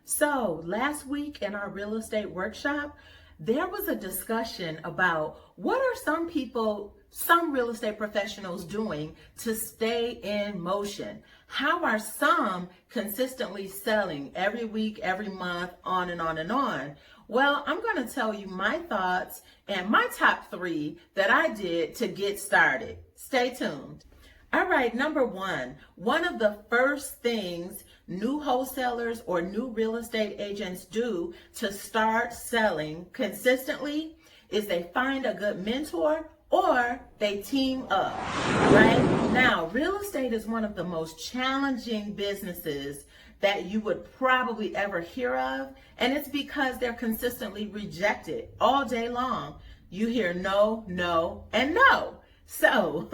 So last week in our real estate workshop, there was a discussion about what are some real estate professionals doing to stay in motion? How are some consistently selling every week, every month, on and on and on? Well, I'm going to tell you my thoughts and my top 3 that I did to get started. Stay tuned. All right, number one of the first things new wholesalers or new real estate agents do to start selling consistently is they find a good mentor or they team up, right? Now, real estate is one of the most challenging businesses that you would probably ever hear of, and it's because they're consistently rejected all day long. You hear no, no, and no. So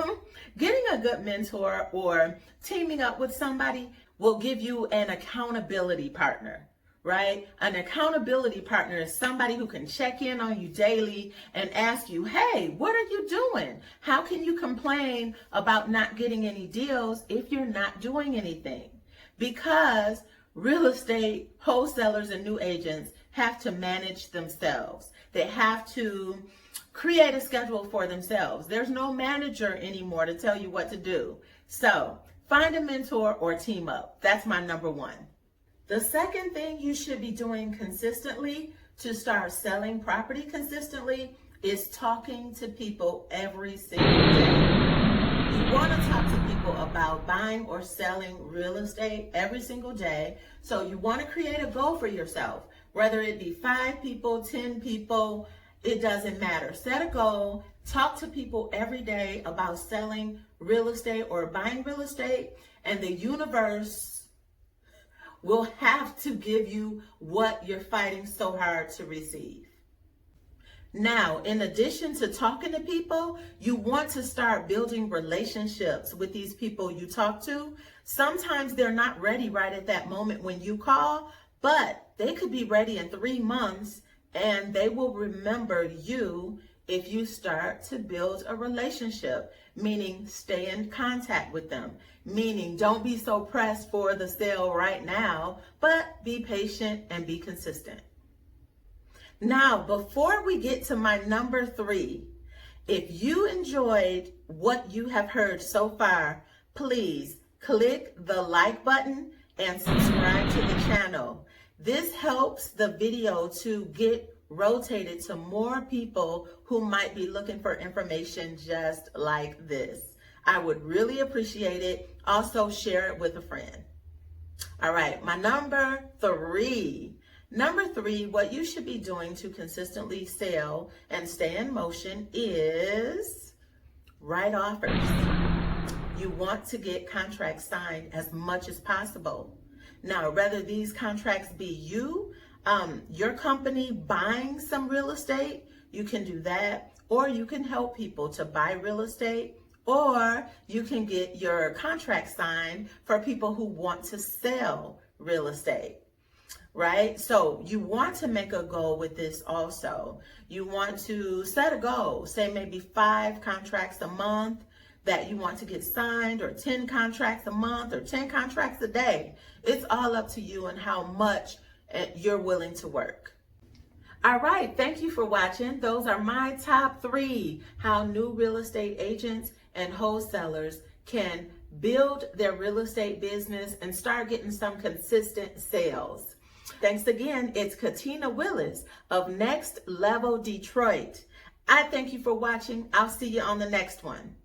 getting a good mentor or teaming up with somebody will give you an accountability partner, right? An accountability partner is somebody who can check in on you daily and ask you, hey, what are you doing? How can you complain about not getting any deals if you're not doing anything? Because real estate wholesalers and new agents have to manage themselves. They have to create a schedule for themselves. There's no manager anymore to tell you what to do. So find a mentor or team up. That's my number 1. The second thing you should be doing consistently to start selling property consistently is talking to people every single day. You want to talk to people about buying or selling real estate every single day. So you want to create a goal for yourself, whether it be 5 people, 10 people, it doesn't matter. Set a goal, talk to people every day about selling real estate or buying real estate, and the universe will have to give you what you're fighting so hard to receive. Now, in addition to talking to people, you want to start building relationships with these people you talk to. Sometimes they're not ready right at that moment when you call, but they could be ready in 3 months, and they will remember you if you start to build a relationship, meaning stay in contact with them, meaning don't be so pressed for the sale right now, but be patient and be consistent. Now, before we get to my number 3, if you enjoyed what you have heard so far, please click the like button and subscribe to the channel. This helps the video to get rotated to more people who might be looking for information just like this. I would really appreciate it. Also, share it with a friend. All right, my number 3. Number 3, what you should be doing to consistently sell and stay in motion is write offers. You want to get contracts signed as much as possible. Now, whether these contracts be your company buying some real estate, you can do that, or you can help people to buy real estate, or you can get your contract signed for people who want to sell real estate, right? So you want to make a goal with this also. You want to set a goal, say maybe 5 contracts a month that you want to get signed, or 10 contracts a month, or 10 contracts a day. It's all up to you and how much you're willing to work. All right, thank you for watching. Those are my top 3, how new real estate agents and wholesalers can build their real estate business and start getting some consistent sales. Thanks again. It's Katina Willis of Next Level Detroit. I thank you for watching. I'll see you on the next one.